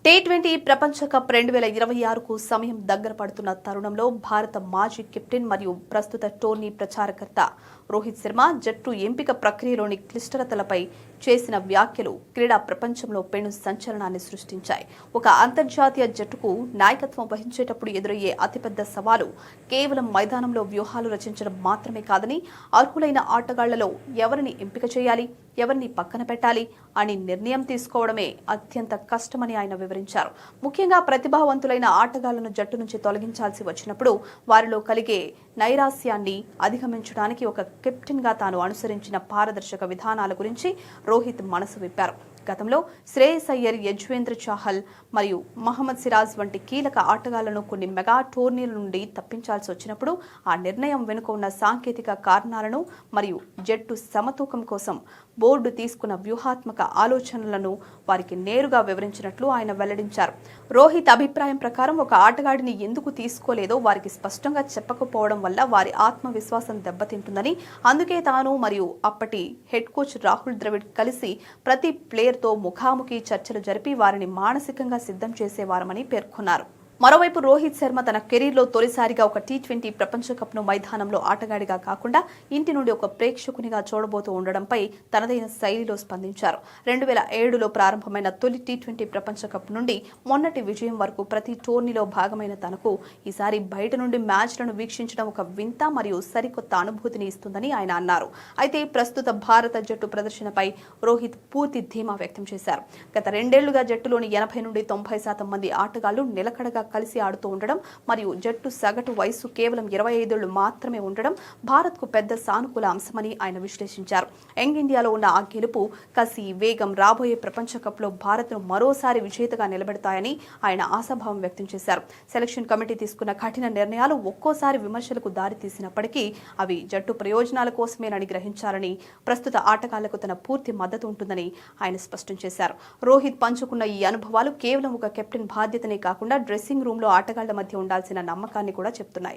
T20 ప్రపంచ cup 2026కు సమయం దగ్గర పడుతున్న తరుణంలో భారత మాజీ కెప్టెన్ మరియు ప్రస్తుత టోర్నీ ప్రచారకర్త రోహిత్ శర్మ జట్టు ఎంపిక ప్రక్రియలోని క్లిష్టతలపై చేసిన వ్యాఖ్యలు క్రీడా ప్రపంచంలో పెను సంచలనాన్ని సృష్టించాయి. ఒక అంతర్జాతీయ జట్టుకు నాయకత్వం వహించేటప్పుడు ఎదురయ్యే అతిపెద్ద సవాలు కేవలం మైదానంలో వ్యూహాలు రచించడం మాత్రమే కాదని, అర్హులైన ఆటగాళ్లలో ఎవరిని ఎంపిక చేయాలి, ఎవరిని పక్కన పెట్టాలి అని నిర్ణయం తీసుకోవడమే అత్యంత కష్టమని ఆయన వివరించారు. ముఖ్యంగా ప్రతిభావంతులైన ఆటగాళ్లను జట్టు నుంచి తొలగించాల్సి వచ్చినప్పుడు వారిలో కలిగే నైరాస్యాన్ని అధిగమించడానికి ఒక కెప్టెన్ గా తాను అనుసరించిన పారదర్శక విధానాల గురించి రోహిత్ మనసు విప్పారు. గతంలో శ్రేయస్ అయ్యర్, యజ్వేంద్ర చాహల్ మరియు మహమ్మద్ సిరాజ్ వంటి కీలక ఆటగాళ్లను కొన్ని మెగా టోర్నీల నుండి తప్పించాల్సి వచ్చినప్పుడు ఆ నిర్ణయం వెనుక ఉన్న సాంకేతిక కారణాలను మరియు జట్టు సమతూకం కోసం బోర్డు తీసుకున్న వ్యూహాత్మక ఆలోచనలను వారికి నేరుగా వివరించినట్లు ఆయన వెల్లడించారు. రోహిత్ అభిప్రాయం ప్రకారం ఒక ఆటగాడిని ఎందుకు తీసుకోలేదో వారికి స్పష్టంగా చెప్పకపోవడం వల్ల వారి ఆత్మవిశ్వాసం దెబ్బతింటుందని, అందుకే తాను మరియు అప్పటి హెడ్ కోచ్ రాహుల్ ద్రవిడ్ కలిసి ప్రతి ప్లేయర్తో ముఖాముఖి చర్చలు జరిపి వారిని మానసికంగా సిద్ధం చేసేవారమని పేర్కొన్నారు. మరోవైపు రోహిత్ శర్మ తన కెరీర్లో తొలిసారిగా ఒక టీ20 ప్రపంచ కప్ను మైదానంలో ఆటగాడిగా కాకుండా ఇంటి నుండి ఒక ప్రేక్షకునిగా చూడబోతూ ఉండడంపై తనదైన శైలిలో స్పందించారు. 2007లో ప్రారంభమైన తొలి టీ20 ప్రపంచ కప్ నుండి మొన్నటి విజయం వరకు ప్రతి టోర్నీలో భాగమైన తనకు ఈసారి బయట నుండి మ్యాచ్లను వీక్షించడం ఒక వింత మరియు సరికొత్త అనుభూతిని ఇస్తుందని ఆయన అన్నారు. అయితే ప్రస్తుత భారత జట్టు ప్రదర్శనపై రోహిత్ పూర్తి ధీమా వ్యక్తం చేశారు. గత 2 ఏళ్లుగా జట్టులోని 80 నుండి 90% మంది ఆటగాళ్లు నిలకడగా కలిసి ఆడుతూ ఉండడం మరియు జట్టు సగటు వయసు కేవలం 25 ఏళ్లు మాత్రమే ఉండడం భారత్కు పెద్ద సానుకూల అంశమని ఆయన విశ్లేషించారు. యంగ్ ఇండియాలో ఉన్న ఆ గెలుపు, కసి, వేగం రాబోయే ప్రపంచ కప్లో భారత్ను మరోసారి విజేతగా నిలబెడతాయని ఆయన ఆశాభావం వ్యక్తం చేశారు. సెలక్షన్ కమిటీ తీసుకున్న కఠిన నిర్ణయాలు ఒక్కోసారి విమర్శలకు దారితీసినప్పటికీ అవి జట్టు ప్రయోజనాల కోసమేనని గ్రహించాలని, ప్రస్తుత ఆటగాళ్లకు తన పూర్తి మద్దతు ఉంటుందని ఆయన స్పష్టం చేశారు. రోహిత్ పంచుకున్న ఈ అనుభవాలు కేవలం ఒక కెప్టెన్ బాధ్యతనే కాకుండా డ్రెస్సింగ్ రూమ్లో ఆటగాళ్ల మధ్య ఉండాల్సిన నమ్మకాన్ని కూడా చెప్తున్నాయి.